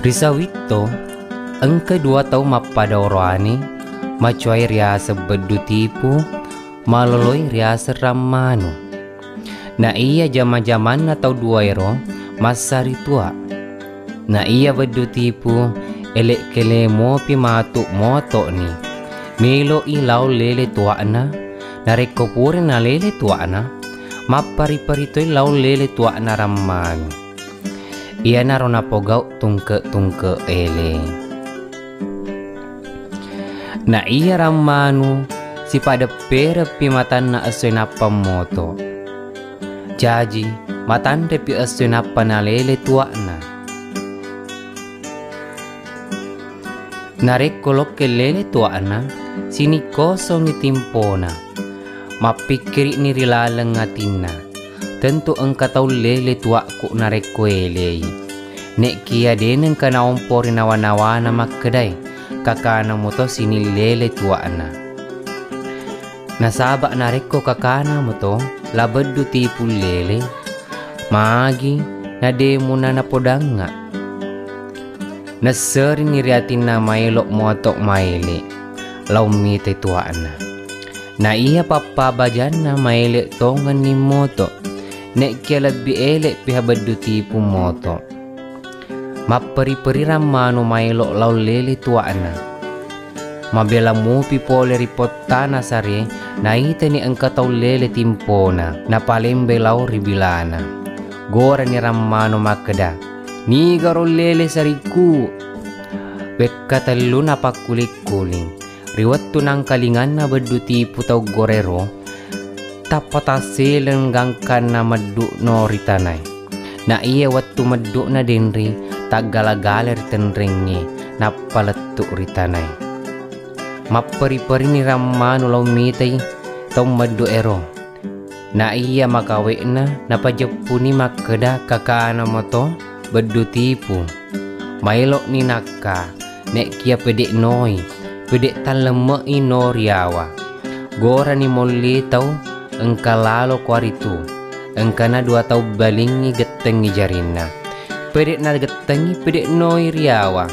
Risawito, ang kedua tau mapadorani, macuai riasa bedu tipu, maloloy riasa ramano. Na iya jaman-jaman na tau 2 euro, masari tua. Na iya bedu tipu, elek kele mo pimatuk moto ni. Melo ilaw lele tua na, nareko pure na lele tua na, mapari-paritoy law lele tua na ramano. Ia narona pogau tungke ele. Na iya ramanu si pada pera pi matan na asoy na pamoto. Jaji matan de pi asoy na panalele tua na. Narek kolok ke lele tua na sini kosong itimpona. Mapikiri ni rilalang ngatina. Tentu engkau tahu lele tua ku narek kuelei. Nek kia deneng kana ompori nawa-nawa na makkedai. Kakana moto sini lele tua na. Nasaba narek ko kakana moto labedu tipu lele. Magi na demo na napodanga. Naseri ni riatin na mailok motok maile. Lau mite tua na. Na iya papabajan na maile tongan ni moto. Nek kia lebih elek pihak bedu tipu moto. Maperi-peri ramano mailok lau lele tua na. Mabela mupi pole ripot tanah sari. Na ita ni engkau tau lele timpona. Na palembe lau ribilana. Gora ni ramano makeda. Ni garo lele sariku. Wekka telu napak kulik-kuling. Riwat tunang kalingan na bedu tipu tau gorero. Tapatasilen gangkan na meduk no ritanay. Na iya waktu meduk na denri tak galagala ritenrengi na paletuk ritanay. Maperi-peri ni ramano lau mitay tau meduk ero. Na iya makawe na pajepuni makeda kakana moto bedu tipu. Mailok ni nakka nek kia pedek noi pedek tan lemek ino riawa. Gora ni molli tau engka lalo kuaritu. Engka na 2 tau balingi getengi jarina. Pedek na getengi pedek noi riawa.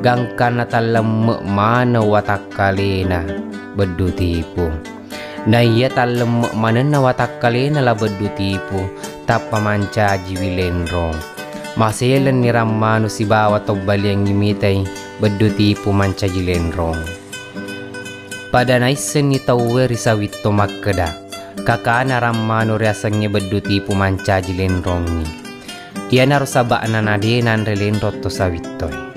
Gangka na talemek mana watakalena bedu tipu. Na iya talemek mana na watakalena la bedu tipu. Tapa manca jiwilenrong. Maselen ni ramano si bawa tau baliang ngimitay bedu tipu manca jilenrong. Pada naisen ni tau risawito makeda. Kakana ramano riasangnya bedu tipu manca jilenrong ni. Ia narusabak nanade nan relenrot to sawitoy.